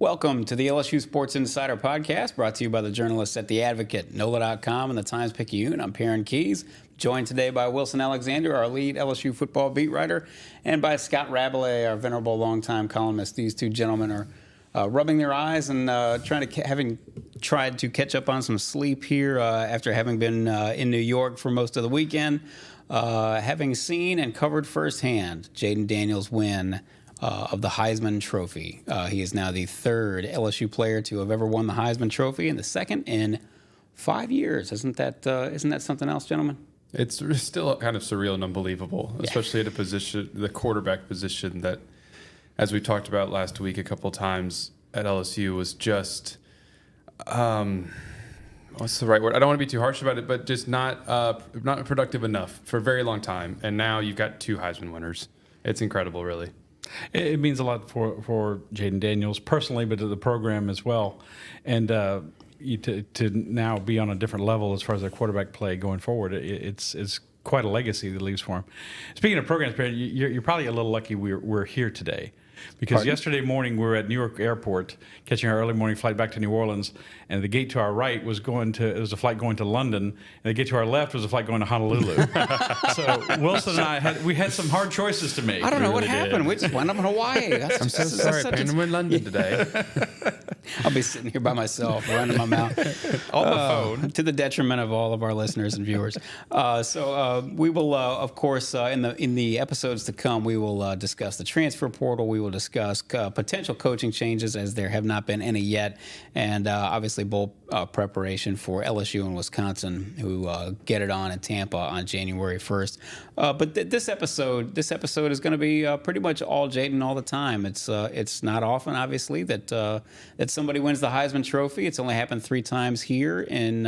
Welcome to the LSU Sports Insider Podcast, brought to you by the journalists at The Advocate, NOLA.com, and the Times-Picayune. I'm Perryn Keys, joined today by Wilson Alexander, our lead LSU football beat writer, and by Scott Rabalais, our venerable longtime columnist. These two gentlemen are rubbing their eyes and having tried to catch up on some sleep here after having been in New York for most of the weekend, having seen and covered firsthand Jayden Daniels' win of the Heisman Trophy. He is now the third LSU player to have ever won the Heisman Trophy and the second in 5 years. Isn't that something else, gentlemen? It's still kind of surreal and unbelievable, especially at a position, the quarterback position that, as we talked about last week a couple times at LSU, was just, what's the right word? I don't want to be too harsh about it, but just not productive enough for a very long time. And now you've got two Heisman winners. It's incredible, really. It means a lot for Jayden Daniels personally, but to the program as well. And to now be on a different level as far as their quarterback play going forward, it's quite a legacy that leaves for him. Speaking of programs, you're probably a little lucky we're here today. Because yesterday morning we were at New York Airport catching our early morning flight back to New Orleans, and the gate to our right was a flight going to London, and the gate to our left was a flight going to Honolulu. So Wilson and I had some hard choices to make. I don't know what happened. We just wound up in Hawaii. I'm so sorry, Penn. We're in London today. I'll be sitting here by myself, running my mouth on the phone, to the detriment of all of our listeners and viewers. So we will, of course, in the episodes to come, we will discuss the transfer portal. We will discuss potential coaching changes, as there have not been any yet, and obviously bowl preparation for LSU and Wisconsin, who get it on in Tampa on January 1st. But this episode is going to be pretty much all Jayden all the time. It's not often, obviously, that somebody wins the Heisman Trophy. It's only happened 3 times here in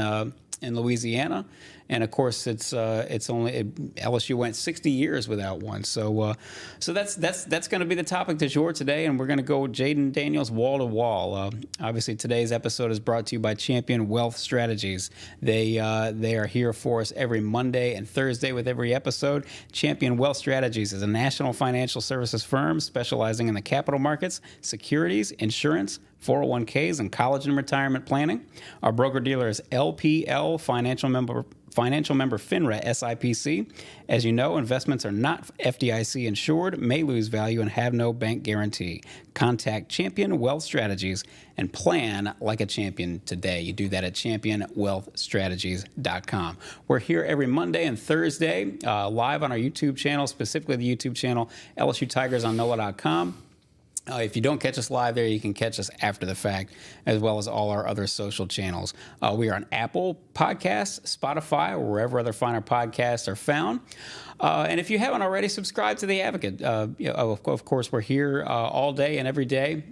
Louisiana. And of course, LSU went 60 years without one. So that's going to be the topic du jour today, and we're going to go Jayden Daniels wall to wall. Obviously, today's episode is brought to you by Champion Wealth Strategies. They are here for us every Monday and Thursday with every episode. Champion Wealth Strategies is a national financial services firm specializing in the capital markets, securities, insurance, 401ks, and college and retirement planning. Our broker-dealer is LPL, financial member FINRA SIPC. As you know, investments are not FDIC insured, may lose value, and have no bank guarantee. Contact Champion Wealth Strategies and plan like a champion today. You do that at championwealthstrategies.com. We're here every Monday and Thursday live on our YouTube channel, specifically the YouTube channel LSU Tigers on NOLA.com. If you don't catch us live there, you can catch us after the fact, as well as all our other social channels. We are on Apple Podcasts, Spotify, or wherever other finer podcasts are found. And if you haven't already, subscribe to The Advocate. Of course, we're here all day and every day,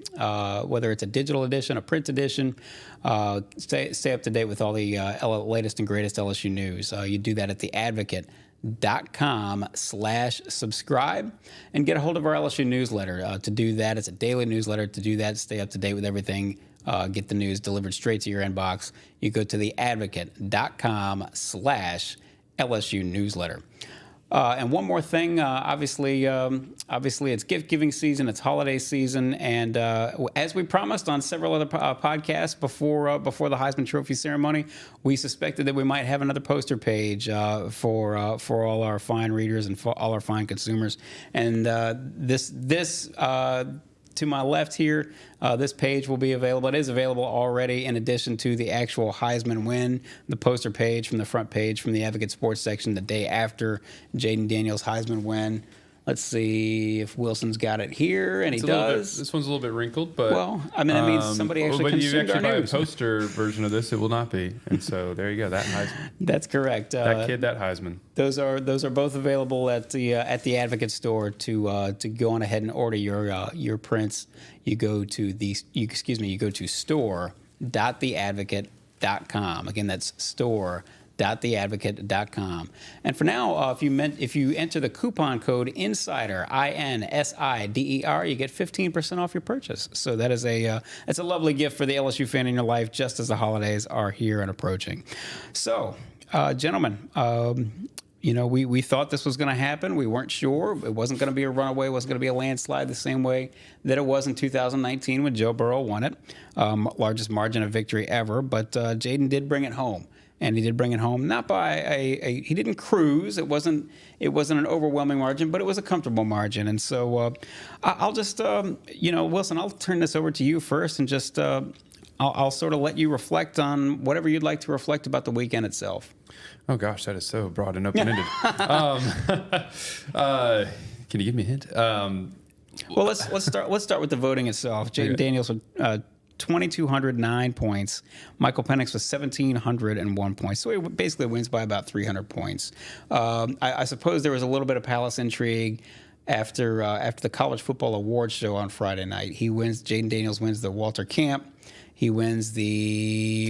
whether it's a digital edition, a print edition. Stay up to date with all the latest and greatest LSU news. You do that at theadvocate.com/subscribe and get a hold of our LSU newsletter. To do that, it's a daily newsletter. To do that, stay up to date with everything, get the news delivered straight to your inbox. You go to theadvocate.com/LSU newsletter. And one more thing, obviously it's gift-giving season, it's holiday season, and as we promised on several other podcasts before the Heisman Trophy ceremony, we suspected that we might have another poster page for all our fine readers and for all our fine consumers. And this to my left here, this page will be available. It is available already in addition to the actual Heisman win, the poster page from the front page from the Advocate Sports section the day after Jayden Daniels' Heisman win. Let's see if Wilson's got it here, and he does. This one's a little bit wrinkled, but... Well, I mean, that means somebody actually consumed our news. But you actually buy a poster version of this, it will not be. And so there you go, that Heisman. That's correct. That Heisman. Those are both available at the Advocate store to go on ahead and order your prints. You go to store.theadvocate.com. Again, that's store.theadvocate.com. And for now, if you enter the coupon code INSIDER, INSIDER, you get 15% off your purchase. So that's a lovely gift for the LSU fan in your life, just as the holidays are here and approaching. So, gentlemen, we thought this was going to happen. We weren't sure. It wasn't going to be a runaway. It wasn't going to be a landslide the same way that it was in 2019 when Joe Burrow won it. Largest margin of victory ever. But Jayden did bring it home. And he did bring it home, not by he didn't cruise. It wasn't an overwhelming margin, but it was a comfortable margin. And so I'll just, Wilson, I'll turn this over to you first and just I'll sort of let you reflect on whatever you'd like to reflect about the weekend itself. Oh gosh, that is so broad and open-ended. Can you give me a hint? Well, let's start with the voting itself. Jayden Daniels with 2,209 points. Michael Penix with 1,701 points. So he basically wins by about 300 points. I suppose there was a little bit of palace intrigue after the college football awards show on Friday night. Jayden Daniels wins the Walter Camp. He wins the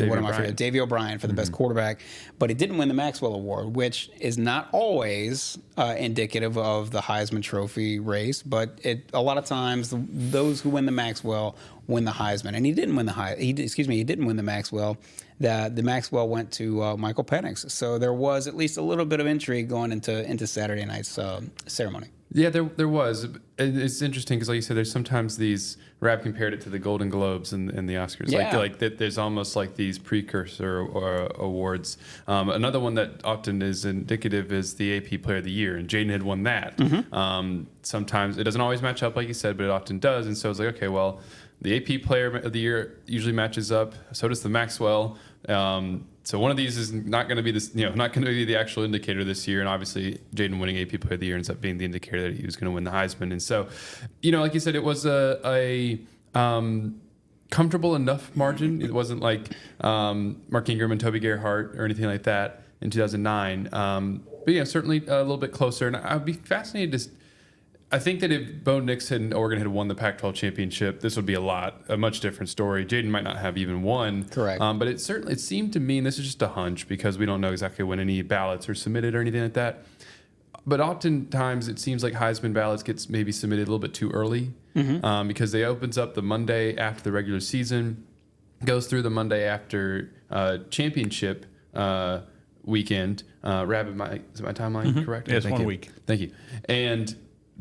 Davey O'Brien for the best quarterback, but he didn't win the Maxwell Award, which is not always indicative of the Heisman Trophy race. But a lot of times those who win the Maxwell win the Heisman, and he didn't win he didn't win the Maxwell. The Maxwell went to Michael Penix, so there was at least a little bit of intrigue going into Saturday night's ceremony. Yeah, there was. It's interesting because, like you said, there's sometimes these. Rab compared it to the Golden Globes and the Oscars. Yeah. Like there's almost like these precursor awards. Another one that often is indicative is the AP Player of the Year, and Jayden had won that. Mm-hmm. Sometimes it doesn't always match up, like you said, but it often does. And so it's like, okay, well, the AP Player of the Year usually matches up. So does the Maxwell. So one of these is not going to be not going to be the actual indicator this year. And obviously, Jayden winning AP Player of the Year ends up being the indicator that he was going to win the Heisman. And so, like you said, it was a comfortable enough margin. It wasn't like Mark Ingram and Toby Gerhart or anything like that in 2009. But yeah, certainly a little bit closer. And I'd be fascinated to. I think that if Bo Nix and Oregon had won the Pac-12 championship, this would be a much different story. Jayden might not have even won. Correct. But it seemed to me, and this is just a hunch because we don't know exactly when any ballots are submitted or anything like that, but oftentimes it seems like Heisman ballots gets maybe submitted a little bit too early because they opens up the Monday after the regular season, goes through the Monday after championship weekend. Rabbit, is my timeline correct? Yeah, it's 1 week. Thank you. And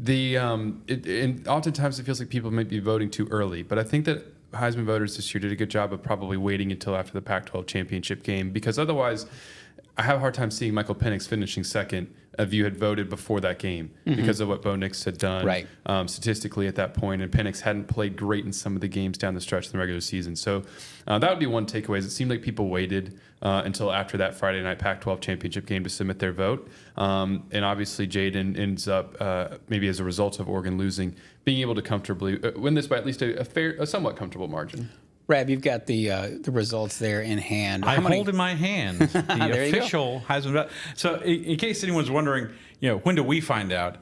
and oftentimes it feels like people might be voting too early, but I think that Heisman voters this year did a good job of probably waiting until after the Pac-12 championship game, because otherwise I have a hard time seeing Michael Penix finishing second if you had voted before that game because of what Bo Nix had done statistically at that point, and Penix hadn't played great in some of the games down the stretch in the regular season. So that would be one takeaway. Is it seemed like people waited until after that Friday night Pac-12 championship game to submit their vote, and obviously Jayden ends up maybe as a result of Oregon losing, being able to comfortably win this by at least a somewhat comfortable margin. Rab, you've got the results there in hand. I hold in my hand the official Heisman ballot. So, in case anyone's wondering, when do we find out?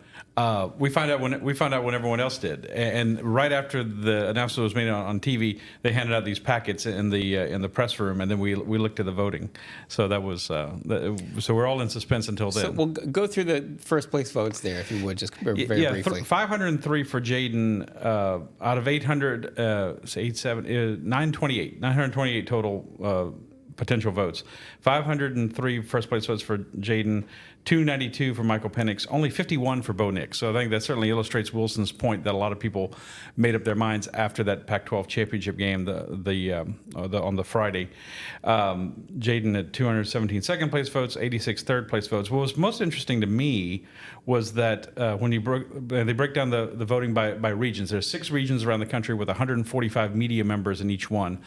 We find out when everyone else did, and right after the announcement was made on TV, they handed out these packets in the press room, and then we looked at the voting. So that was so we're all in suspense until then. So we'll go through the first place votes there, if you would, just very briefly. 503 for Jayden out of 800, 928 total potential votes. 503 first place votes for Jayden, 292 for Michael Penix, only 51 for Bo Nix. So I think that certainly illustrates Wilson's point that a lot of people made up their minds after that Pac-12 championship game on the Friday. Jayden at 217 second place votes, 86 third place votes. What was most interesting to me was that when they break down the voting by regions, there's 6 regions around the country with 145 media members in each one,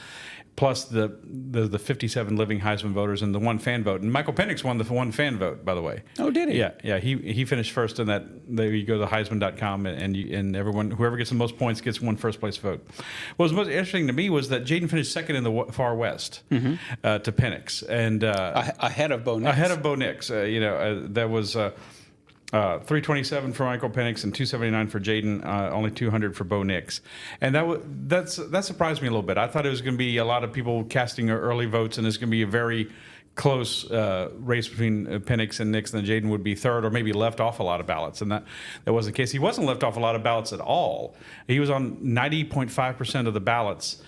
plus the 57 living Heisman voters and the one fan vote. And Michael Penix won the one fan vote, by the way. Oh, did he? Yeah. He finished first in that. There you go to Heisman.com, and everyone, whoever gets the most points gets one first place vote. What was most interesting to me was that Jayden finished second in the far west to Penix, and ahead of Bo Nix. Ahead of Bo Nix. That was 327 for Michael Penix and 279 for Jayden, only 200 for Bo Nix. And that surprised me a little bit. I thought it was going to be a lot of people casting early votes, and it's going to be a very close race between Penix and Nix, and then Jayden would be third or maybe left off a lot of ballots. And that wasn't the case. He wasn't left off a lot of ballots at all. He was on 90.5% of the ballots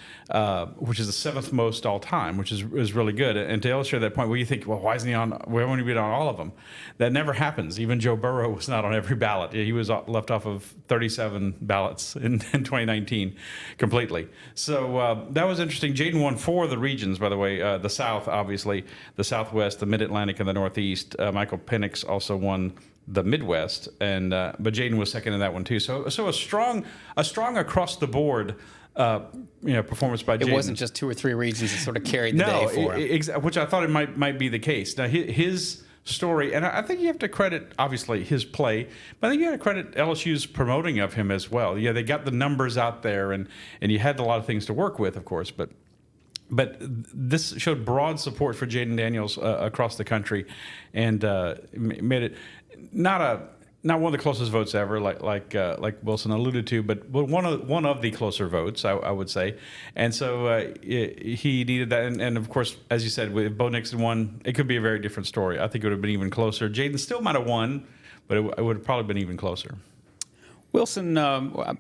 which is the 7th most all time, which is really good. And to illustrate that point, well, you think, well, why isn't he on? Why won't he be on all of them? That never happens. Even Joe Burrow was not on every ballot. He was left off of 37 ballots in 2019 completely. So that was interesting. Jayden won 4 of the regions, by the way. The South, obviously, the Southwest, the Mid-Atlantic, and the Northeast. Michael Penix also won the Midwest, and but Jayden was second in that one too. So a strong across the board performance by Jayden. It wasn't just 2 or 3 regions that sort of carried the day for him. Which I thought it might be the case. Now his story, and I think you have to credit obviously his play, but I think you have to credit LSU's promoting of him as well. Yeah, they got the numbers out there, and you had a lot of things to work with, of course, but this showed broad support for Jayden Daniels across the country, and made it not one of the closest votes ever, like Wilson alluded to, but one of the closer votes, I would say. And so he needed that, and of course, as you said, with Bo Nixon won, it could be a very different story. I think it would have been even closer. Jayden still might have won, but it would have probably been even closer. Wilson,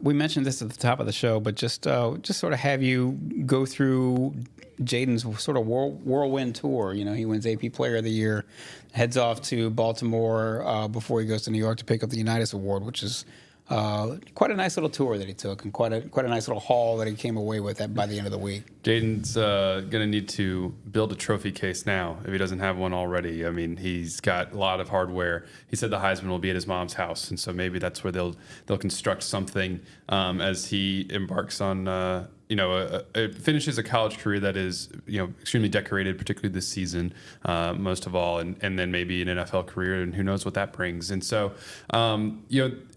we mentioned this at the top of the show, but just sort of have you go through Jayden's sort of whirlwind tour. You know, he wins AP Player of the Year, heads off to Baltimore before he goes to New York to pick up the Unitas Award, which is quite a nice little tour that he took, and quite a nice little haul that he came away with by the end of the week. Jayden's going to need to build a trophy case now if he doesn't have one already. I mean, he's got a lot of hardware. He said the Heisman will be at his mom's house, and so maybe that's where they'll construct something as he embarks on finishes a college career that is extremely decorated, particularly this season, most of all, and then maybe an NFL career, and who knows what that brings. And so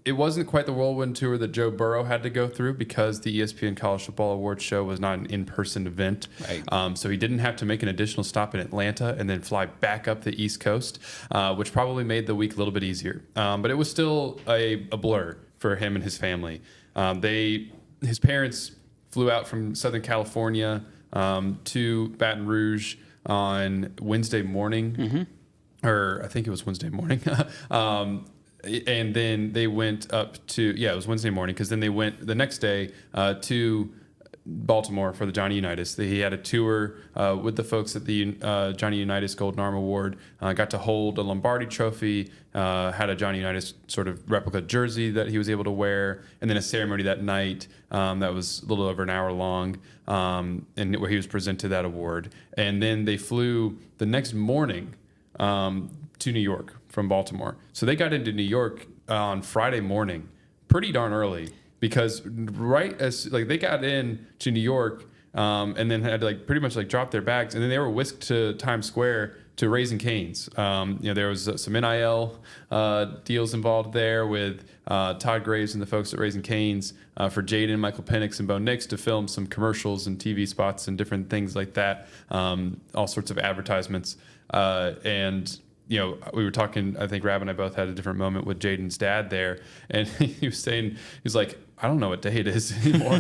it wasn't quite the whirlwind tour that Joe Burrow had to go through because the ESPN College Football Awards show was not an in-person event. Right. So he didn't have to make an additional stop in Atlanta and then fly back up the East Coast, which probably made the week a little bit easier. But it was still a blur for him and his family. His parents flew out from Southern California to Baton Rouge on Wednesday morning, or I think it was Wednesday morning. And then they went up to, it was Wednesday morning, because then they went the next day to Baltimore for the Johnny Unitas. He had a tour with the folks at the Johnny Unitas Golden Arm Award, got to hold a Lombardi trophy, had a Johnny Unitas sort of replica jersey that he was able to wear, and then a ceremony that night that was a little over an hour long, and where he was presented that award. And then they flew the next morning to New York from Baltimore. So they got into New York on Friday morning, pretty darn early, because right as they got in to New York, and then had to pretty much drop their bags, and then they were whisked to Times Square to Raising Cane's. There was some NIL deals involved there with Todd Graves and the folks at Raising Cane's for Jayden, Michael Penix, and Bo Nix to film some commercials and TV spots and different things like that, all sorts of advertisements. And we were talking, I think Rab and I both had a different moment with Jayden's dad there, and he was saying, he's like, I don't know what day it is anymore,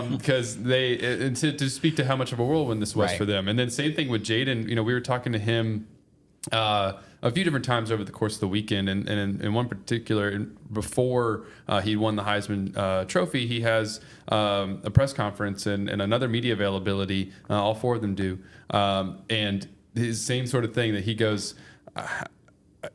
because to speak to how much of a whirlwind this was for them. And then same thing with Jayden. We were talking to him a few different times over the course of the weekend, and in one particular, before he won the Heisman Trophy, he has a press conference and another media availability. All 4 of them do, and his same sort of thing that he goes.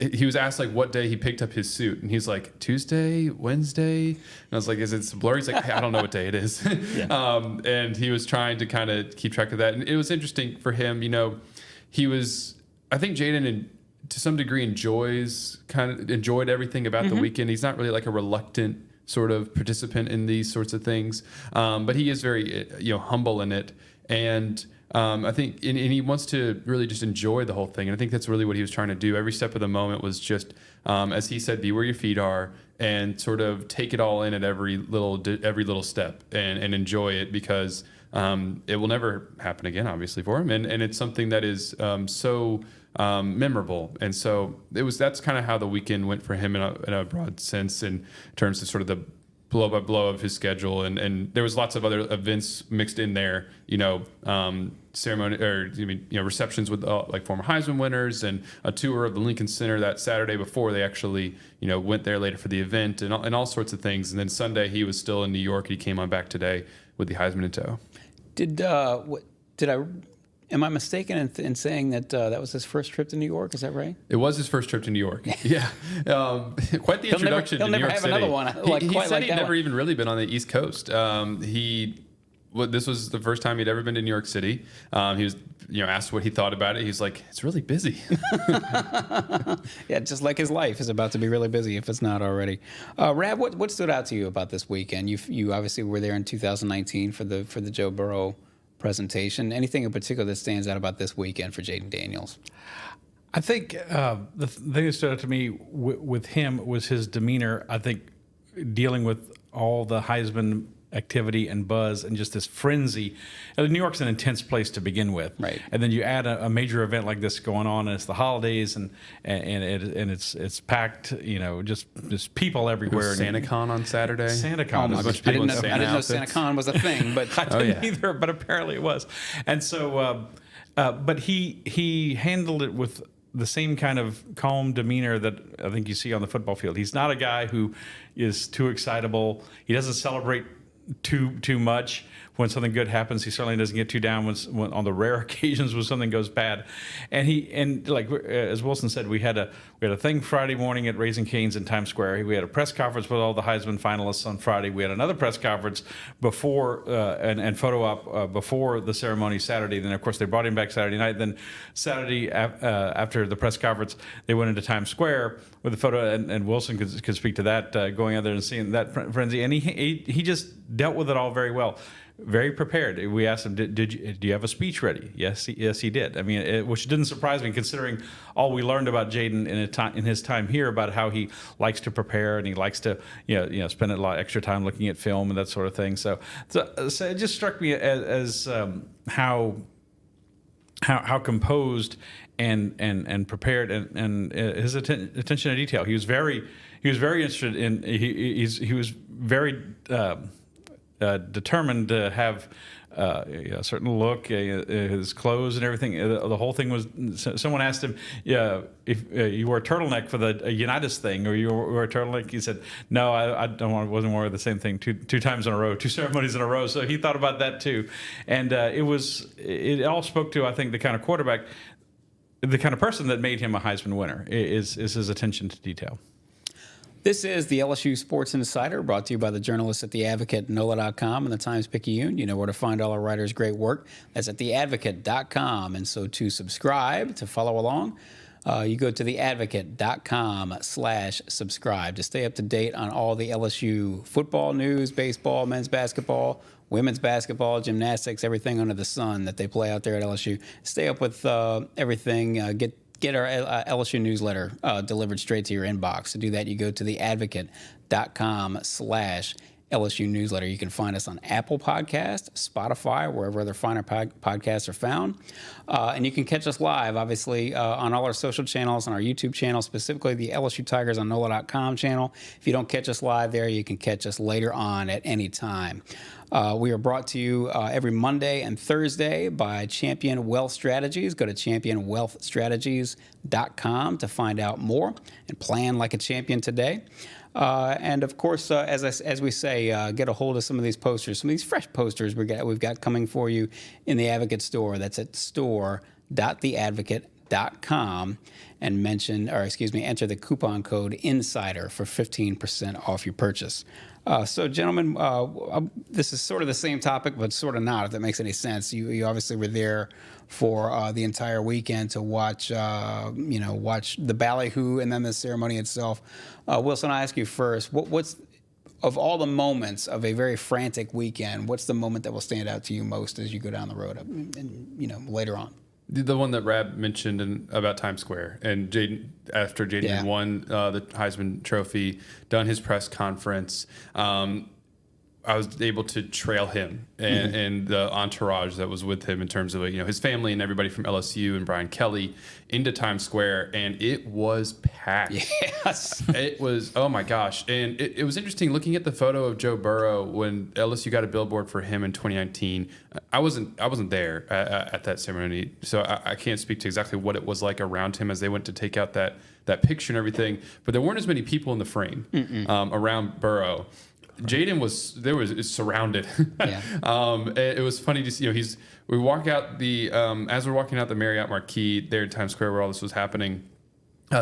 He was asked what day he picked up his suit, and he's like, Tuesday, Wednesday, and I was like, is it blurry? He's like, hey, I don't know what day it is. And he was trying to kind of keep track of that, and it was interesting for him. I think Jayden to some degree enjoyed everything about the weekend. He's not really a reluctant sort of participant in these sorts of things, but he is very humble in it, and I think, and he wants to really just enjoy the whole thing. And I think that's really what he was trying to do. Every step of the moment was just, as he said, be where your feet are and sort of take it all in at every little step and enjoy it, because it will never happen again, obviously, for him. And it's something that is so memorable. And so that's kind of how the weekend went for him in a broad sense, in terms of sort of the blow by blow of his schedule, and there was lots of other events mixed in there, ceremony receptions with former Heisman winners, and a tour of the Lincoln Center that Saturday before they actually went there later for the event, and all sorts of things. And then Sunday he was still in New York. He came on back today with the Heisman in tow. Am I mistaken in saying that that was his first trip to New York? Is that right? It was his first trip to New York. Yeah, quite the introduction He'll to New never York have City. another one He said he'd never one. even really been on the East Coast. This was the first time he'd ever been to New York City. He was, asked what he thought about it. He's like, it's really busy. Yeah, just like his life is about to be really busy if it's not already. Rab, what stood out to you about this weekend? You obviously were there in 2019 for the Joe Burrow presentation. Anything in particular that stands out about this weekend for Jayden Daniels? I think the thing that stood out to me with him was his demeanor. I think dealing with all the Heisman activity and buzz and just this frenzy. New York's an intense place to begin with, right? And then you add a major event like this going on, and it's the holidays, and it's packed. Just people everywhere. SantaCon on Saturday. SantaCon. I didn't know SantaCon was a thing, but I didn't either. But apparently it was, and so. But he handled it with the same kind of calm demeanor that I think you see on the football field. He's not a guy who is too excitable. He doesn't celebrate too much when something good happens. He certainly doesn't get too down when on the rare occasions when something goes bad. And like as Wilson said, we had a thing Friday morning at Raising Cane's in Times Square. We had a press conference with all the Heisman finalists on Friday. We had another press conference before and photo op before the ceremony Saturday. Then of course they brought him back Saturday night. Then Saturday after the press conference, they went into Times Square with the photo, and Wilson could speak to that, going out there and seeing that frenzy. And he just dealt with it all very well. Very prepared. We asked him, do you have a speech ready? Yes, he did. I mean, which didn't surprise me considering all we learned about Jayden in his time here about how he likes to prepare and he likes to spend a lot of extra time looking at film and that sort of thing. So it just struck me as how composed and prepared and his attention to detail. He was very interested in. He was very. Determined to have a certain look, his clothes and everything. The whole thing was. Someone asked him, if you wore a turtleneck for the Unitas thing, or you wore a turtleneck. He said, "No, I wasn't wearing the same thing two times in a row, 2 ceremonies in a row." So he thought about that too, and it all spoke to, I think, the kind of quarterback, the kind of person that made him a Heisman winner is his attention to detail. This is the LSU Sports Insider, brought to you by the journalists at The Advocate, NOLA.com, and the Times-Picayune. You know where to find all our writers' great work. That's at theadvocate.com. And so to subscribe, to follow along, you go to theadvocate.com/subscribe to stay up to date on all the LSU football news, baseball, men's basketball, women's basketball, gymnastics, everything under the sun that they play out there at LSU. Stay up with everything. Get our LSU newsletter delivered straight to your inbox. To do that, you go to theadvocate.com/LSU newsletter. You can find us on Apple Podcasts, Spotify, wherever other finer podcasts are found. And you can catch us live, obviously, on all our social channels, on our YouTube channel, specifically the LSU Tigers on NOLA.com channel. If you don't catch us live there, you can catch us later on at any time. We are brought to you every Monday and Thursday by Champion Wealth Strategies. Go to championwealthstrategies.com to find out more and plan like a champion today. And of course, as we say, get a hold of some of these posters, some of these fresh posters we've got coming for you in the Advocate store. That's at store.theadvocate.com and enter the coupon code INSIDER for 15% off your purchase. So, gentlemen, this is sort of the same topic, but sort of not, if that makes any sense. You obviously were there for the entire weekend to watch the ballyhoo and then the ceremony itself. Wilson, I ask you first, what's of all the moments of a very frantic weekend, what's the moment that will stand out to you most as you go down the road and later on? The one that Rab mentioned about Times Square, and after Jayden had won the Heisman Trophy, done his press conference, I was able to trail him and the entourage that was with him in terms of his family and everybody from LSU and Brian Kelly into Times Square, and it was packed. Yes, it was. Oh my gosh! And it was interesting looking at the photo of Joe Burrow when LSU got a billboard for him in 2019. I wasn't there at that ceremony, so I can't speak to exactly what it was like around him as they went to take out that picture and everything. But there weren't as many people in the frame around Burrow. Jayden was surrounded. Yeah. It was funny to see. We walk out as we're walking out the Marriott Marquis there in Times Square where all this was happening.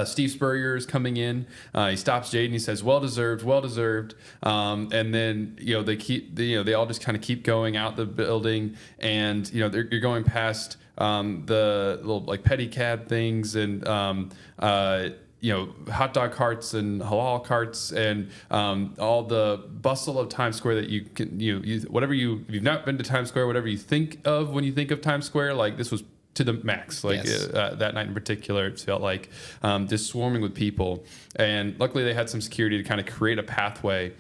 Steve Spurrier is coming in. He stops Jayden. He says, "Well deserved, well deserved." And then they all just kind of keep going out the building, and you're going past the little like pedicab things and hot dog carts and halal carts and all the bustle of Times Square that you can if you've not been to Times Square, whatever you think of when you think of Times Square, like this was to the max. Yes. That night in particular, it felt like just swarming with people. And luckily they had some security to kind of create a pathway.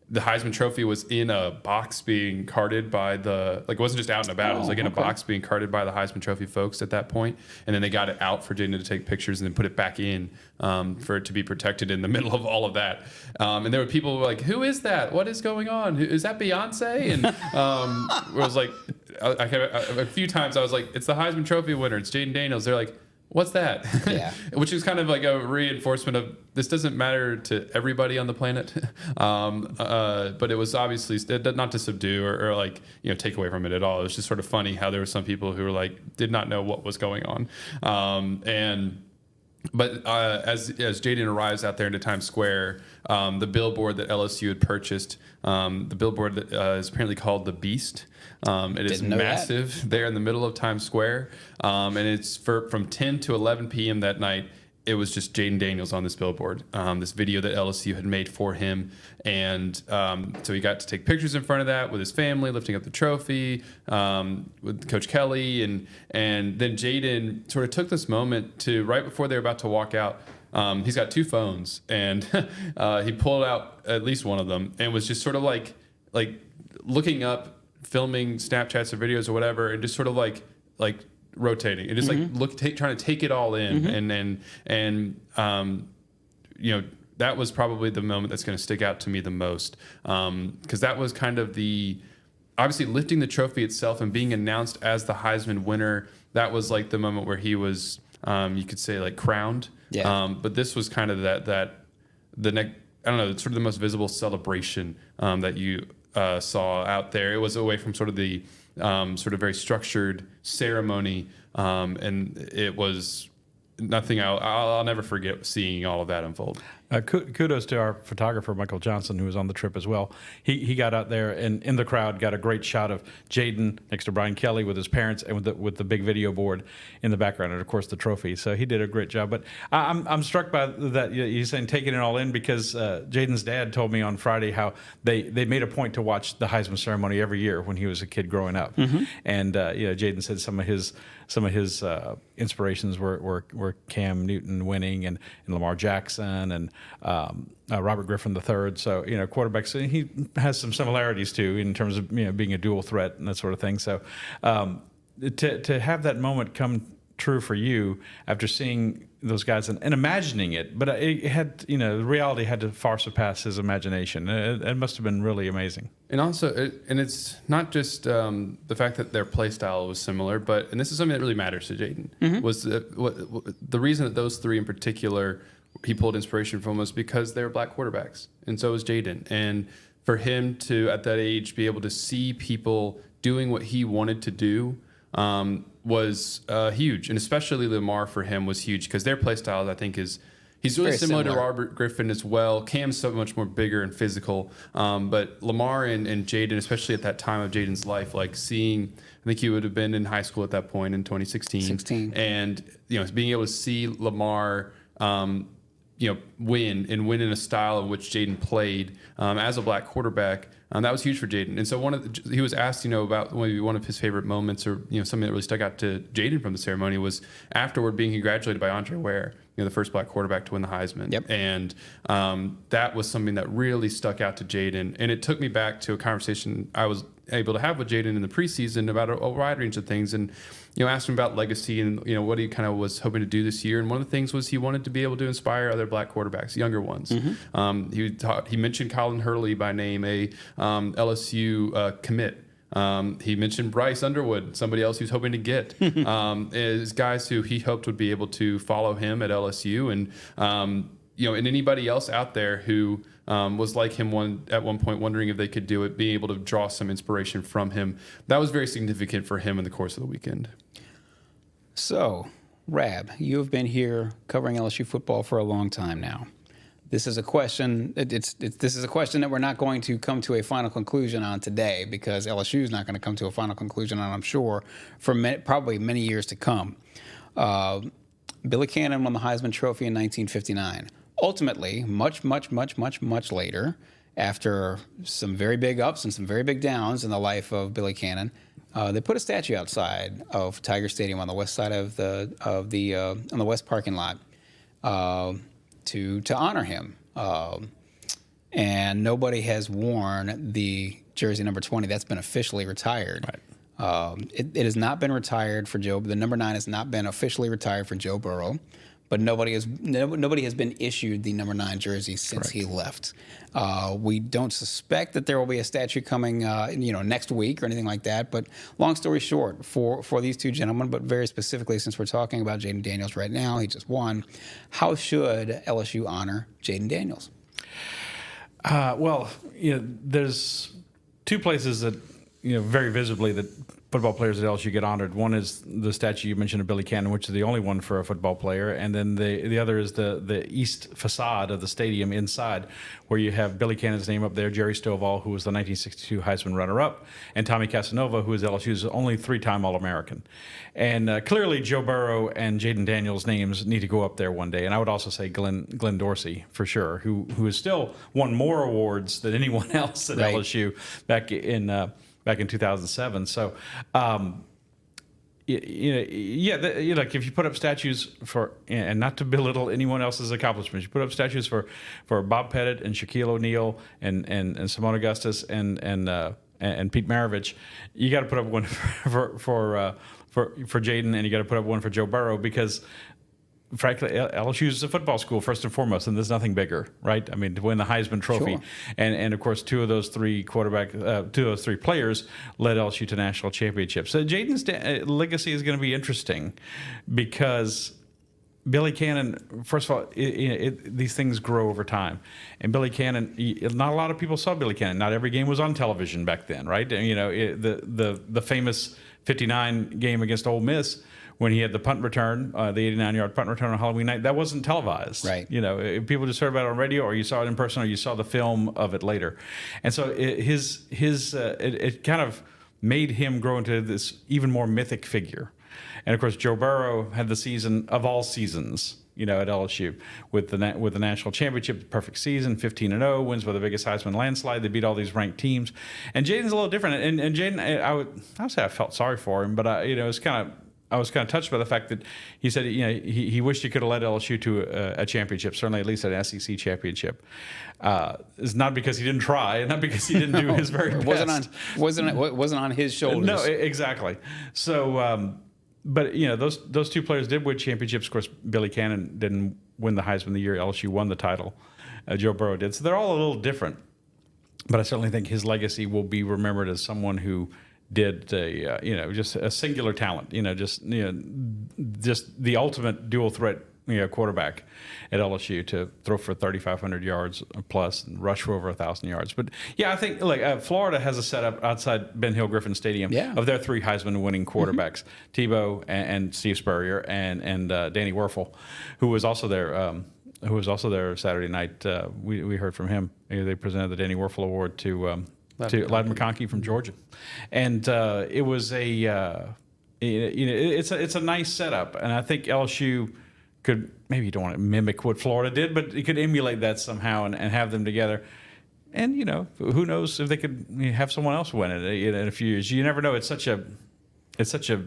The Heisman Trophy was in a box being carted by it wasn't just out and about. It was like in a box being carted by the Heisman Trophy folks at that point. And then they got it out for Jayden to take pictures and then put it back in for it to be protected in the middle of all of that. And there were people who were like, "Who is that? What is going on? Is that Beyonce?" And I was like, a few times I was like, "It's the Heisman Trophy winner. It's Jayden Daniels." They're like, "What's that?" Yeah. Which is kind of like a reinforcement of this doesn't matter to everybody on the planet. But it was obviously not to subdue or take away from it at all. It was just sort of funny how there were some people who were like, did not know what was going on. But as Jayden arrives out there into Times Square, the billboard that LSU had purchased, the billboard that is apparently called the Beast. It is massive there in the middle of Times Square, and it's from 10 to 11 p.m. that night. It was just Jayden Daniels on this billboard, this video that LSU had made for him. And so he got to take pictures in front of that with his family, lifting up the trophy, with Coach Kelly. And then Jayden sort of took this moment to, right before they were about to walk out, he's got two phones. And he pulled out at least one of them and was just sort of like looking up, filming Snapchats or videos or whatever, and just sort of like rotating and just trying to take it all in. And that was probably the moment that's going to stick out to me the most, because that was kind of obviously lifting the trophy itself and being announced as the Heisman winner. That was like the moment where he was, you could say, like crowned. Yeah. But this was kind of I don't know, sort of the most visible celebration that you saw out there. It was away from sort of the sort of very structured ceremony, and it was nothing. I'll never forget seeing all of that unfold. Kudos to our photographer, Michael Johnson, who was on the trip as well. He got out there and in the crowd got a great shot of Jayden next to Brian Kelly with his parents and with the big video board in the background, and of course the trophy. So he did a great job. But I'm struck by that. You're saying taking it all in, because Jayden's dad told me on Friday how they made a point to watch the Heisman ceremony every year when he was a kid growing up. And Jayden said some of his inspirations were Cam Newton winning and Lamar Jackson and Robert Griffin III. So, quarterbacks, he has some similarities too in terms of, being a dual threat and that sort of thing. So to have that moment come true for you after seeing those guys and imagining it, but it had, the reality had to far surpass his imagination. It must have been really amazing. And also, it's not just the fact that their play style was similar, and this is something that really matters to Jayden, was the reason that those three in particular he pulled inspiration from was because they were black quarterbacks, and so was Jayden. And for him to, at that age, be able to see people doing what he wanted to do was huge. And especially Lamar for him was huge, because their play style, I think, he's really similar to Robert Griffin as well. Cam's so much more bigger and physical. But Lamar and Jayden, especially at that time of Jayden's life, like seeing, I think he would have been in high school at that point in 2016. And, being able to see Lamar, win in a style in which Jayden played as a black quarterback, that was huge for Jayden. And so he was asked, about maybe one of his favorite moments, or something that really stuck out to Jayden from the ceremony, was afterward being congratulated by Andre Ware, the first black quarterback to win the Heisman. Yep. And that was something that really stuck out to Jayden. And it took me back to a conversation I was able to have with Jayden in the preseason about a wide range of things, and asked him about legacy and what he kind of was hoping to do this year. And one of the things was he wanted to be able to inspire other black quarterbacks, younger ones. He mentioned Colin Hurley by name, a LSU commit. He mentioned Bryce Underwood, somebody else he's hoping to get, is guys who he hoped would be able to follow him at LSU. And and anybody else out there who was like him at one point, wondering if they could do it, being able to draw some inspiration from him, that was very significant for him in the course of the weekend. So, Rab, you have been here covering LSU football for a long time now. This is a question. This is a question that we're not going to come to a final conclusion on today, because LSU is not going to come to a final conclusion on, I'm sure, for probably many years to come. Billy Cannon won the Heisman Trophy in 1959. Ultimately, much later, after some very big ups and some very big downs in the life of Billy Cannon, they put a statue outside of Tiger Stadium on the west side of on the west parking lot to honor him. And nobody has worn the jersey number 20. That's been officially retired. Right. It has not been retired for Joe. The number 9 has not been officially retired for Joe Burrow, but nobody has been issued the number 9 jersey since he left. We don't suspect that there will be a statue coming, next week or anything like that. But long story short, for these two gentlemen, but very specifically, since we're talking about Jayden Daniels right now, he just won. How should LSU honor Jayden Daniels? There's two places that very visibly that football players at LSU get honored. One is the statue you mentioned of Billy Cannon, which is the only one for a football player, and then the other is the east facade of the stadium inside, where you have Billy Cannon's name up there, Jerry Stovall, who was the 1962 Heisman runner-up, and Tommy Casanova, who is LSU's only 3-time All-American. And clearly, Joe Burrow and Jayden Daniels' names need to go up there one day. And I would also say Glenn Dorsey, for sure, who has still won more awards than anyone else at LSU back in 2007. So, if you put up statues for, and not to belittle anyone else's accomplishments, you put up statues for Bob Pettit and Shaquille O'Neal and Simone Augustus and Pete Maravich, you got to put up one for Jayden, and you got to put up one for Joe Burrow, because frankly, LSU is a football school first and foremost, and there's nothing bigger, right? I mean, to win the Heisman Trophy, sure. and of course, two of those three players led LSU to national championships. So Jayden's legacy is going to be interesting, because Billy Cannon, first of all, these things grow over time, and Billy Cannon, not a lot of people saw Billy Cannon. Not every game was on television back then, right? And, the famous '59 game against Ole Miss, when he had the punt return, the 89-yard punt return on Halloween night, that wasn't televised. Right. People just heard about it on radio, or you saw it in person, or you saw the film of it later. And so it kind of made him grow into this even more mythic figure. And of course, Joe Burrow had the season of all seasons, at LSU with the national championship, perfect season, 15-0, wins by the biggest Heisman landslide. They beat all these ranked teams. And Jayden's a little different. And Jayden, I would say I felt sorry for him, but I was kind of touched by the fact that he said, he wished he could have led LSU to a championship, certainly at least an SEC championship. It's not because he didn't try, and not because he didn't do his very best. Wasn't on his shoulders. No, exactly. So, but those two players did win championships. Of course, Billy Cannon didn't win the Heisman the year LSU won the title. Joe Burrow did. So they're all a little different. But I certainly think his legacy will be remembered as someone who did just a singular talent, just the ultimate dual threat, quarterback at LSU, to throw for 3,500 yards plus and rush for over 1,000 yards. But yeah, I think Florida has a setup outside Ben Hill Griffin Stadium of their 3 Heisman winning quarterbacks, Tebow and Steve Spurrier and Danny Werfel, who was also there Saturday night. We heard from him. They presented the Danny Werfel Award to Ladd McConkey from Georgia, and it was it's a nice setup, and I think LSU could, maybe you don't want to mimic what Florida did, but it could emulate that somehow and have them together. And who knows if they could have someone else win it in a few years. You never know. It's such a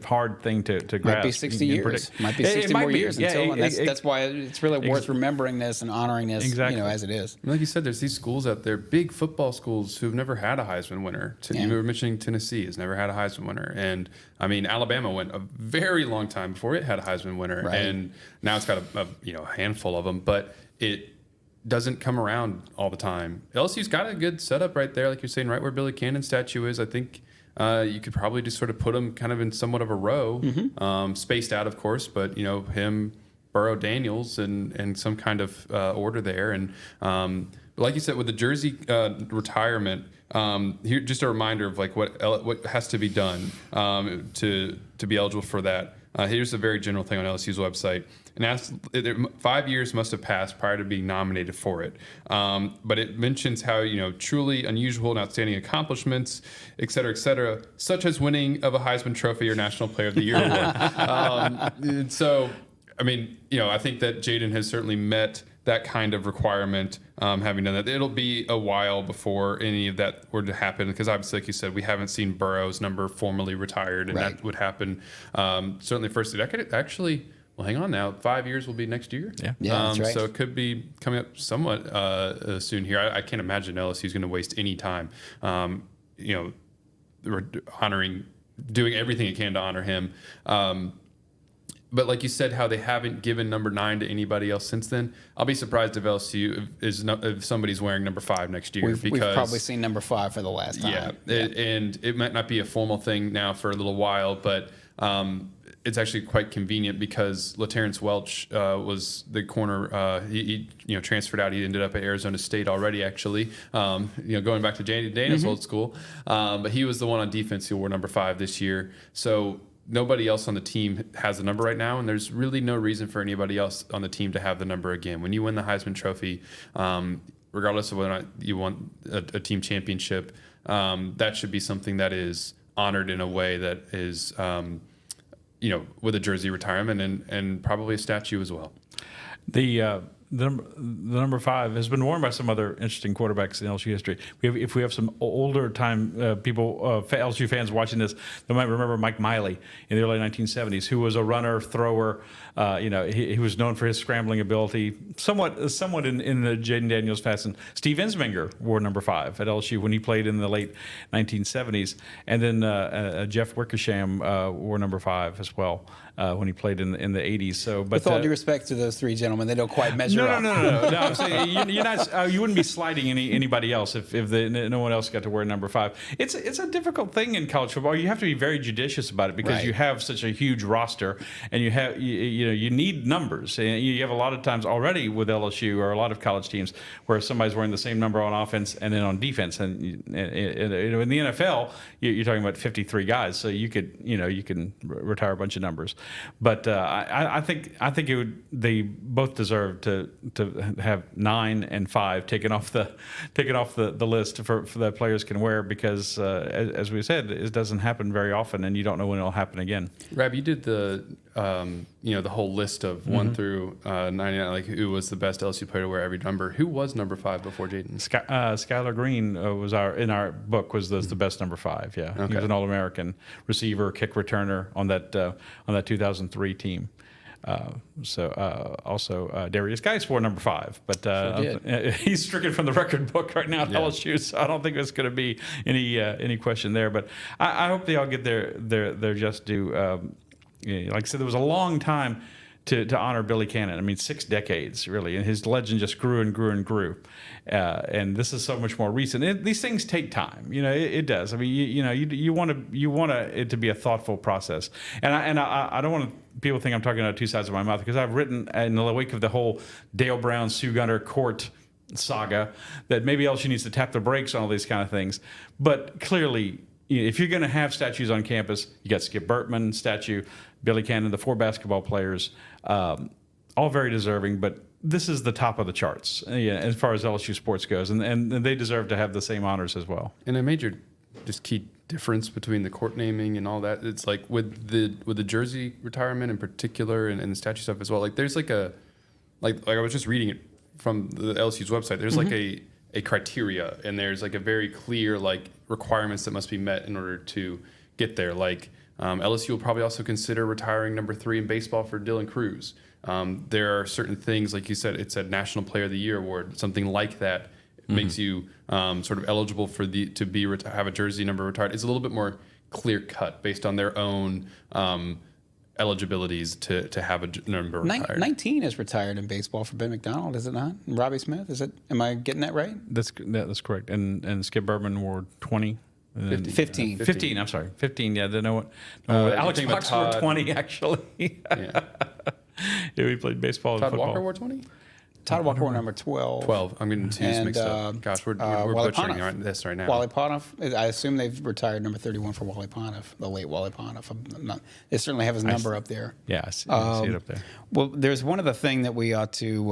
hard thing to grasp. Might be 60 years. Might be 60 more years until, and that's why it's really worth remembering this and honoring this, as it is. Like you said, there's these schools out there, big football schools, who've never had a Heisman winner. You were mentioning Tennessee has never had a Heisman winner, and I mean Alabama went a very long time before it had a Heisman winner, and now it's got a handful of them, but it doesn't come around all the time. LSU's got a good setup right there, like you're saying, right where Billy Cannon's statue is. I think you could probably just sort of put them kind of in somewhat of a row, spaced out, of course, but him Burrow Daniels and some kind of order there. And like you said, with the jersey retirement, here just a reminder of like what has to be done to be eligible for that. Here's a very general thing on LSU's website. And 5 years must have passed prior to being nominated for it. But it mentions how, truly unusual and outstanding accomplishments, et cetera, such as winning of a Heisman Trophy or National Player of the Year award. So, I mean, I think that Jayden has certainly met that kind of requirement, having done that. It'll be a while before any of that were to happen, because obviously, like you said, we haven't seen Burrow's number formally retired, and that would happen certainly first decade. Actually, well, hang on now. 5 years will be next year. Yeah, that's right. So it could be coming up somewhat soon here. I can't imagine LSU is going to waste any time, honoring, doing everything it can to honor him. But like you said, how they haven't given number 9 to anybody else since then. I'll be surprised if LSU if somebody's wearing number 5 next year. We've probably seen number 5 for the last time. Yeah, and it might not be a formal thing now for a little while, but it's actually quite convenient because LaTerrence Welch was the corner. He transferred out. He ended up at Arizona State already, actually. Going back to Jayden Daniels old school, but he was the one on defense who wore number 5 this year. So nobody else on the team has the number right now, and there's really no reason for anybody else on the team to have the number again. When you win the Heisman Trophy, regardless of whether or not you won a team championship, that should be something that is honored in a way that is, with a jersey retirement and probably a statue as well. The number 5 has been worn by some other interesting quarterbacks in LSU history. If we have some older time people, LSU fans watching this, they might remember Mike Miley in the early 1970s, who was a runner, thrower. He was known for his scrambling ability, somewhat in the Jayden Daniels fashion. Steve Ensminger wore number 5 at LSU when he played in the late 1970s, and then Jeff Wickersham wore number 5 as well when he played in the 80s. So, but with all due respect to those 3 gentlemen, they don't quite measure up. No. I'm saying you're not. You wouldn't be sliding anybody else if no one else got to wear number 5. It's a difficult thing in college football. You have to be very judicious about it because you have such a huge roster, and you need numbers. And you have a lot of times already with LSU or a lot of college teams where somebody's wearing the same number on offense and then on defense. And in the NFL, you're talking about 53 guys, so you can retire a bunch of numbers. But I think they both deserve to have 9 and 5 taken off the list for that players can wear, because as we said, it doesn't happen very often, and you don't know when it'll happen again. Rab, you did the whole list of 1 through 99, like who was the best LSU player to wear every number. Who was number 5 before Jayden? Skylar Green was in our book was the best number 5. Yeah, okay. He was an All-American receiver, kick returner on that 2003 team. Also Darius Geis wore number 5, but he's stricken from the record book right now at LSU, so I don't think there's going to be any question there. But I hope they all get their just due. Like I said, there was a long time to honor Billy Cannon. I mean, 6 decades really, and his legend just grew and grew and grew. And this is so much more recent. These things take time. It does. I mean, you want it to be a thoughtful process. And I don't want people to think I'm talking out of 2 sides of my mouth, because I've written in the wake of the whole Dale Brown, Sue Gunter court saga that maybe LSU needs to tap the brakes on all these kind of things. But clearly, if you're going to have statues on campus, you got Skip Bertman statue, Billy Cannon, the 4 basketball players, all very deserving, but this is the top of the charts as far as LSU sports goes, and they deserve to have the same honors as well. And a major just key difference between the court naming and all that, it's like with the jersey retirement in particular and the statue stuff as well, like there's like I was just reading it from the LSU's website, there's like a criteria, and there's like a very clear like requirements that must be met in order to get there. Like LSU will probably also consider retiring number 3 in baseball for Dylan Cruz. There are certain things, like you said, it's a National Player of the Year award, something like that makes you sort of eligible for have a jersey number retired. It's a little bit more clear cut based on their own eligibilities to have a number retired. 19 is retired in baseball for Ben McDonald, is it not? And Robbie Smith, is it? Am I getting that right? That's correct. And Skip Bertman wore 20. 15. I'm sorry. 15. Yeah, I don't know what. Alex Bucks wore 20 actually. Yeah, we played baseball and Todd football. Walker wore 20? Todd Walker wore number 12. 12. I'm getting twos And, mixed up. Gosh, we're Wally butchering Pontiff. this right now. Wally Pontiff, I assume they've retired number 31 for Wally Pontiff, the late Wally Pontiff. They certainly have his number up there. Yeah, I see it up there. Well, there's one other thing that we ought to.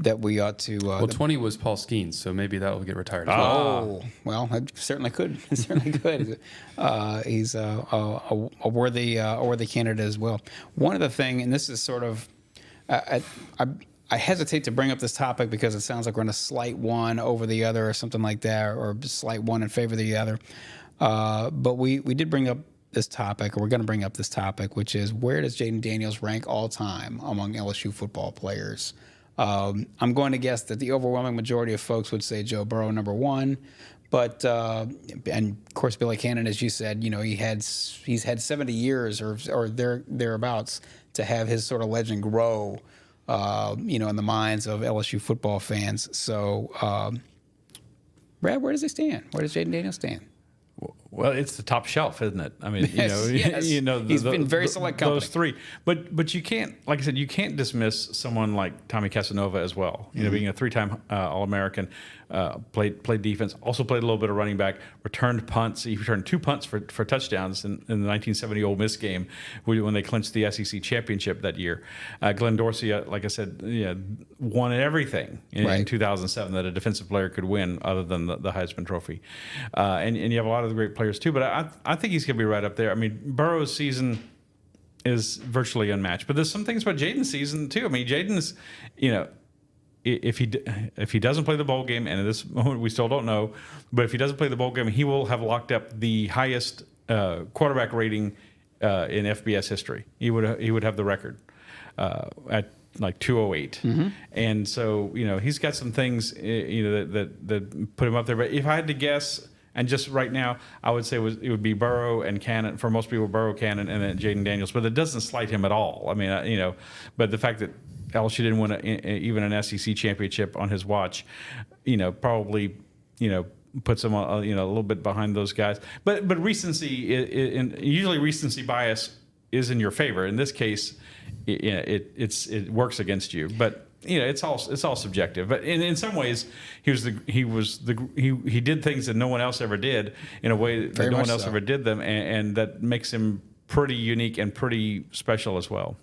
Well, 20 was Paul Skeens, so maybe that will get retired as well. Oh, well, it certainly could. It certainly could. He's a worthy candidate as well. One other thing, and this is sort of, I hesitate to bring up this topic because it sounds like we're going to slight one over the other or something like that, or slight one in favor of the other. But we did bring up this topic, or we're going to bring up this topic, which is, where does Jayden Daniels rank all time among LSU football players? I'm going to guess that the overwhelming majority of folks would say Joe Burrow number one, but and of course Billy Cannon, as you said, he's had 70 years or thereabouts to have his sort of legend grow, in the minds of LSU football fans. So, Brad, where does he stand? Where does Jayden Daniels stand? Well, it's the top shelf, isn't it? I mean, Yes. He's been very select company. Those three, but you can't, like I said, you can't dismiss someone like Tommy Casanova as well. Being a three-time All-American, played defense, also played a little bit of running back, returned punts. He returned 2 punts for touchdowns in the 1970 Ole Miss game when they clinched the SEC championship that year. Glenn Dorsey, like I said, won everything in 2007 that a defensive player could win, other than the Heisman Trophy. And you have a lot of the great players too, but I think he's going to be right up there. I mean, Burrow's season is virtually unmatched, but there's some things about Jayden's season too. I mean, Jayden's, if he doesn't play the bowl game, and at this moment we still don't know, but if he doesn't play the bowl game, he will have locked up the highest quarterback rating in FBS history. He would have the record at like 208, and so he's got some things that put him up there. But if I had to guess, and just right now, I would say it would be Burrow and Cannon. For most people, Burrow, Cannon, and then Jayden Daniels. But it doesn't slight him at all. I mean, but the fact that LSU didn't win even an SEC championship on his watch, probably, puts him a little bit behind those guys. But recency, usually recency bias is in your favor. In this case, it works against you. But it's all subjective. But in some ways, he did things that no one else ever did in a way that no one else ever did them, and that makes him pretty unique and pretty special as well.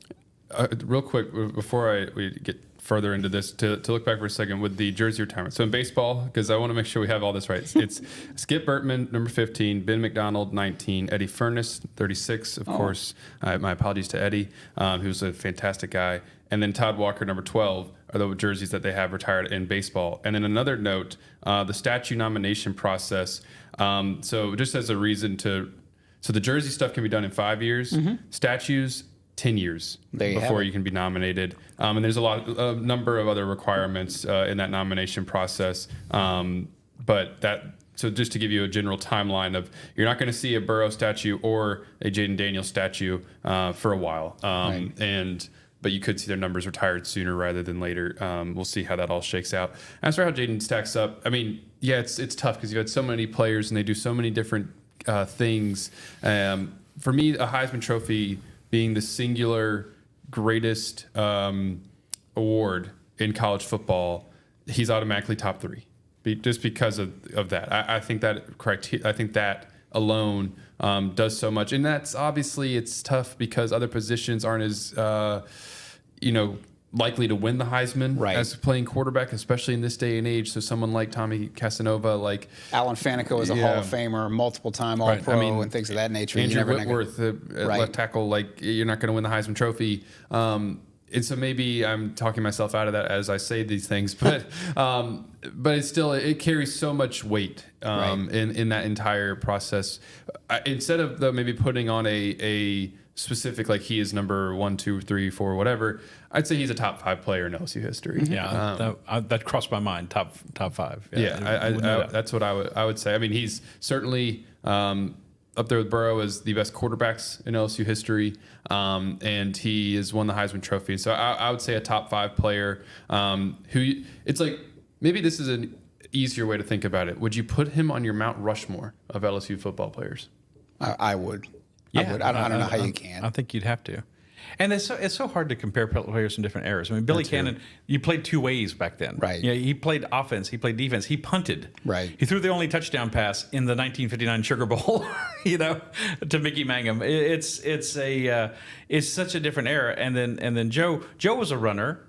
Real quick, before we get further into this, to look back for a second with the jersey retirement. So in baseball, because I want to make sure we have all this right, it's Skip Bertman, number 15, Ben McDonald, 19, Eddie Furness, 36, of course. My apologies to Eddie, who's a fantastic guy. And then Todd Walker, number 12, are the jerseys that they have retired in baseball. And then another note, the statue nomination process. So just as a reason so the jersey stuff can be done in 5 years. Statues, 10 years before you can be nominated. And there's a number of other requirements in that nomination process. So just to give you a general timeline of, you're not going to see a Burrow statue or a Jayden Daniels statue for a while. But you could see their numbers retired sooner rather than later. We'll see how that all shakes out. As for how Jayden stacks up, I mean, it's tough because you've had so many players and they do so many different things. For me, a Heisman Trophy being the singular greatest award in college football, he's automatically top 3, just because of that. I think that alone does so much, and that's obviously it's tough because other positions aren't as likely to win the Heisman as playing quarterback, especially in this day and age. So someone like Tommy Casanova, like Alan Fanico is a Hall of Famer, multiple-time All-Pro, and things of that nature. Andrew Whitworth, left tackle, like you're not going to win the Heisman Trophy. And so maybe I'm talking myself out of that as I say these things, but it's still, it carries so much weight in that entire process. Instead of maybe putting on a specific, like he is number 1, 2, 3, 4, whatever, I'd say he's a top 5 player in LSU history. Yeah, that crossed my mind. Top 5. That's what I would say. I mean, he's certainly up there with Burrow as the best quarterbacks in LSU history, and he has won the Heisman Trophy. So I would say a top 5 player who it's like, maybe this is an easier way to think about it. Would you put him on your Mount Rushmore of LSU football players? I would. Yeah, I don't know how you can. I think you'd have to. And it's so hard to compare players from different eras. I mean, Billy Cannon, you played two ways back then. Right. You know, he played offense, he played defense, he punted. Right. He threw the only touchdown pass in the 1959 Sugar Bowl, to Mickey Mangum. It's such a different era. And then Joe was a runner.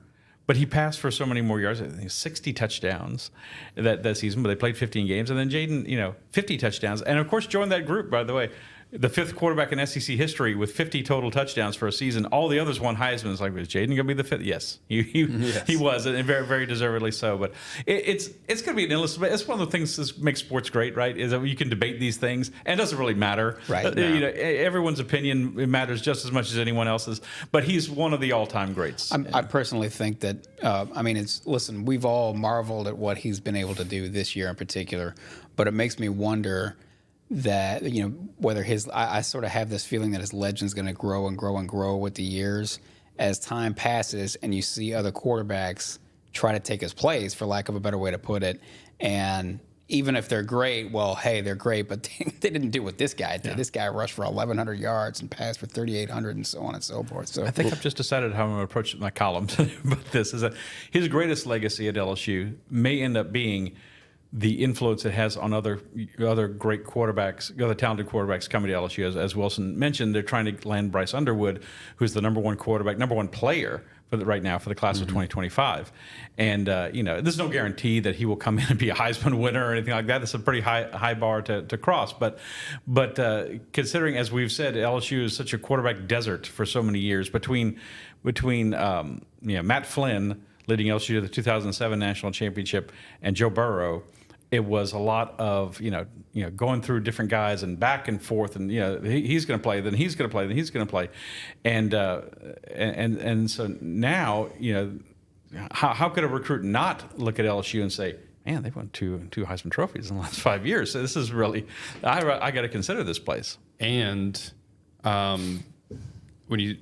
But he passed for so many more yards. I think 60 touchdowns that season, but they played 15 games. And then Jayden, 50 touchdowns. And, of course, joined that group, by the way, the fifth quarterback in SEC history with 50 total touchdowns for a season. All the others won Heisman. It's like, was Jayden going to be the fifth? Yes, he was, and very, very deservedly so. But it's going to be an illustration. It's one of the things that makes sports great, right? Is that you can debate these things, and it doesn't really matter. Right. Everyone's opinion matters just as much as anyone else's. But he's one of the all-time greats. I personally think that, listen, we've all marveled at what he's been able to do this year in particular, but it makes me wonder that, whether I sort of have this feeling that his legend's going to grow and grow and grow with the years as time passes and you see other quarterbacks try to take his place, for lack of a better way to put it. And even if they're great, well, hey, they're great, but they didn't do what this guy did. Yeah. This guy rushed for 1,100 yards and passed for 3,800 and so on and so forth. So I think I've just decided how I'm going to approach my column about this. Is that his greatest legacy at LSU may end up being the influence it has on other great quarterbacks, other talented quarterbacks coming to LSU. As Wilson mentioned, they're trying to land Bryce Underwood, who's the number one player right now for the class of 2025. And, there's no guarantee that he will come in and be a Heisman winner or anything like that. That's a pretty high bar to cross. But considering, as we've said, LSU is such a quarterback desert for so many years between Matt Flynn leading LSU to the 2007 national championship and Joe Burrow, it was a lot of going through different guys and back and forth, and he's going to play, then he's going to play, then he's going to play, and so now how could a recruit not look at LSU and say, man, they've won two Heisman trophies in the last 5 years, so this is really I got to consider this place. And when you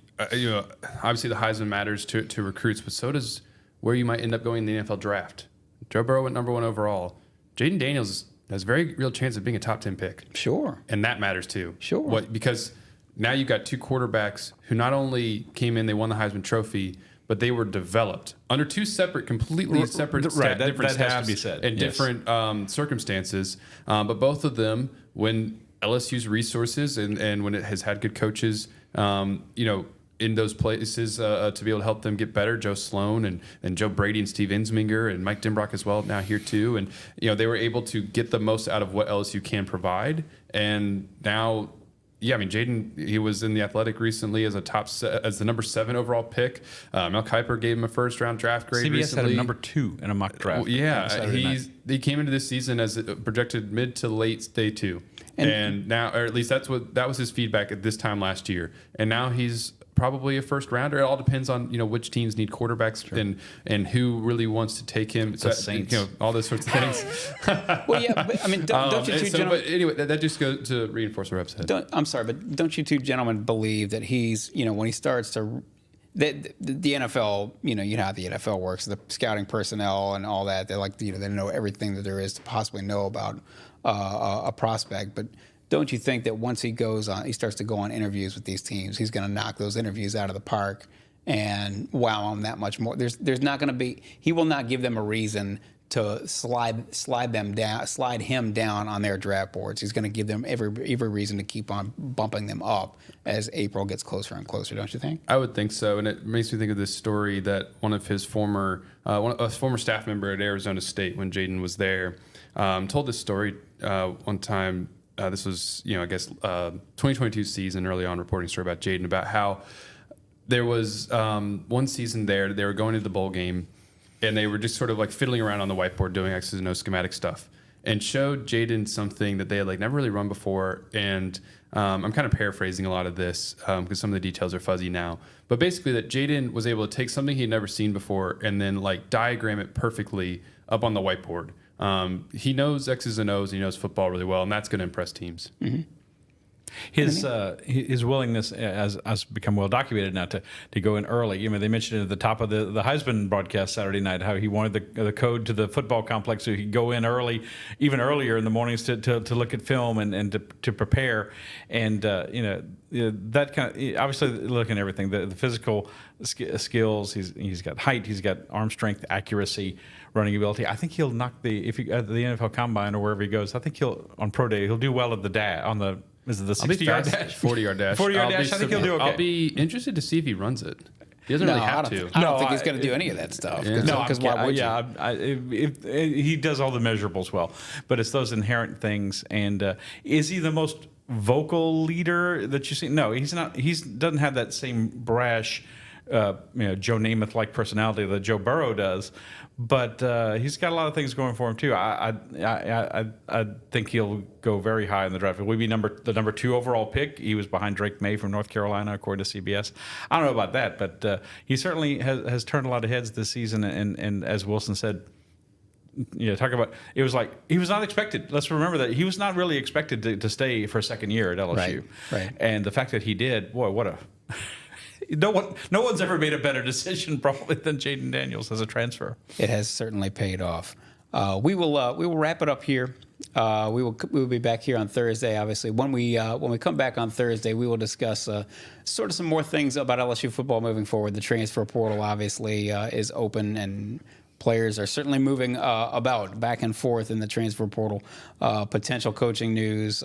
obviously the Heisman matters to recruits, but so does where you might end up going in the NFL draft. Joe Burrow went number 1 overall. Jayden Daniels has a very real chance of being a top 10 pick. Sure. And that matters too. Sure. Because now you've got two quarterbacks who not only came in, they won the Heisman Trophy, but they were developed under two completely separate different staffs has to be said. And different circumstances. But both of them, when LSU's resources and when it has had good coaches, in those places to be able to help them get better. Joe Sloan and Joe Brady and Steve Insminger and Mike Dimbrock as well now here too. And, they were able to get the most out of what LSU can provide. And now, Jayden, he was in The Athletic recently as the number 7 overall pick. Mel Kiper gave him a first-round draft grade CBS recently. had him number 2 in a mock draft. Well, he came into this season as projected mid to late day 2. And now, or at least that was his feedback at this time last year. And now he's probably a first rounder. It all depends on which teams need quarterbacks and who really wants to take him. The Saints, all those sorts of things. Well, yeah, but don't you two gentlemen? But anyway, that just goes to reinforce what Reb said. I'm sorry, but don't you two gentlemen believe that he's when he starts to the NFL, you know how the NFL works, the scouting personnel and all that. They're like they know everything that there is to possibly know about a prospect, but. Don't you think that once he starts to go on interviews with these teams, he's going to knock those interviews out of the park and wow them that much more? There's not going to be. He will not give them a reason to slide him down on their draft boards. He's going to give them every reason to keep on bumping them up as April gets closer and closer. Don't you think? I would think so, and it makes me think of this story that one of his former staff member at Arizona State when Jayden was there told this story one time. This was, 2022 season, early on, reporting a story about Jayden, about how there was one season there, they were going to the bowl game, and they were just sort of like fiddling around on the whiteboard doing X's and O's schematic stuff, and showed Jayden something that they had never really run before. And I'm kind of paraphrasing a lot of this because some of the details are fuzzy now. But basically that Jayden was able to take something he'd never seen before and then diagram it perfectly up on the whiteboard. He knows X's and O's, he knows football really well, and that's going to impress teams. Mm-hmm. His willingness has become well documented now to go in early. You know, they mentioned at the top of the Heisman broadcast Saturday night how he wanted the code to the football complex so he could go in early, even earlier in the mornings to look at film and to prepare. And that kind of, obviously looking at everything, the physical skills. He's got height, he's got arm strength, accuracy, running ability. I think he'll knock at the NFL Combine or wherever he goes. I think on pro day he'll do well at is it the 60-yard dash? 40-yard dash. 40-yard dash, I think he'll do okay. I'll be interested to see if he runs it. He doesn't really have to. I don't think he's going to do any of that stuff. Because why would you? He does all the measurables well, but it's those inherent things. And is he the most vocal leader that you see? No, he's not. He doesn't have that same brash, Joe Namath-like personality that Joe Burrow does. But he's got a lot of things going for him too. I think he'll go very high in the draft. Will he be the number 2 overall pick? He was behind Drake May from North Carolina, according to CBS. I don't know about that, but he certainly has turned a lot of heads this season. And as Wilson said, talk about, it was like he was not expected. Let's remember that he was not really expected to stay for a second year at LSU. Right. And the fact that he did, boy, what a. No one's ever made a better decision probably than Jayden Daniels as a transfer. It has certainly paid off. We will wrap it up here. We will be back here on Thursday. Obviously, when we come back on Thursday, we will discuss sort of some more things about LSU football moving forward. The transfer portal obviously is open, and players are certainly moving about back and forth in the transfer portal. Potential coaching news,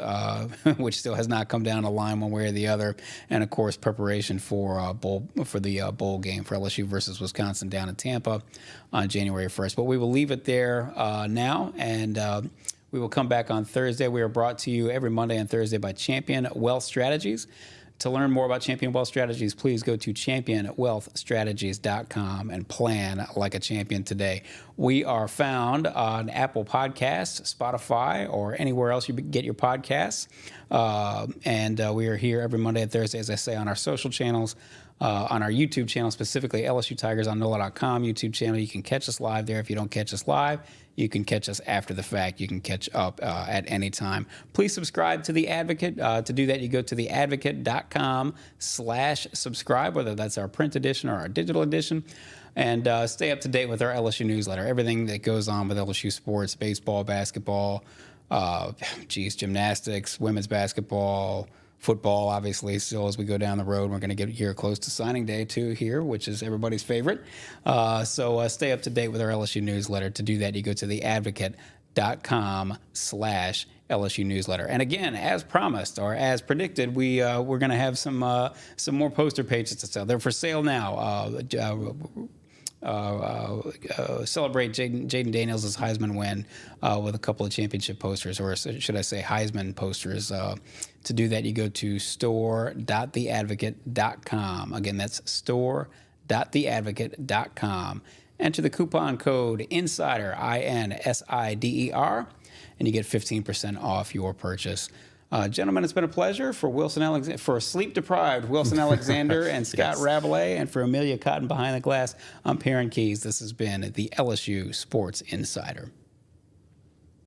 which still has not come down the line one way or the other, and of course preparation for the bowl game for LSU versus Wisconsin down in Tampa on January 1st. But we will leave it there now, and we will come back on Thursday. We are brought to you every Monday and Thursday by Champion Wealth Strategies. To learn more about Champion Wealth Strategies, please go to championwealthstrategies.com and plan like a champion today. We are found on Apple Podcasts, Spotify, or anywhere else you get your podcasts. And we are here every Monday and Thursday, as I say, on our social channels, on our YouTube channel, specifically LSU Tigers on NOLA.com YouTube channel. You can catch us live there. If you don't catch us live, you can catch us after the fact. You can catch up at any time. Please subscribe to The Advocate. To do that, you go to theadvocate.com/subscribe, whether that's our print edition or our digital edition, and stay up to date with our LSU newsletter. Everything that goes on with LSU sports, baseball, basketball, gymnastics, women's basketball, football, obviously, still as we go down the road. We're going to get here close to signing day, too, here, which is everybody's favorite. So stay up to date with our LSU newsletter. To do that, you go to theadvocate.com/LSU newsletter. And again, as promised or as predicted, we're going to have some more poster pages to sell. They're for sale now. Celebrate Jayden Daniels' Heisman win with a couple of championship posters, or should I say Heisman posters. To do that, you go to store.theadvocate.com. Again, that's store.theadvocate.com. Enter the coupon code INSIDER, INSIDER, and you get 15% off your purchase. Gentlemen, it's been a pleasure for sleep-deprived Wilson Alexander and Scott Rabalais, and for Amelia Cotton behind the glass, I'm Perryn Keys. This has been the LSU Sports Insider.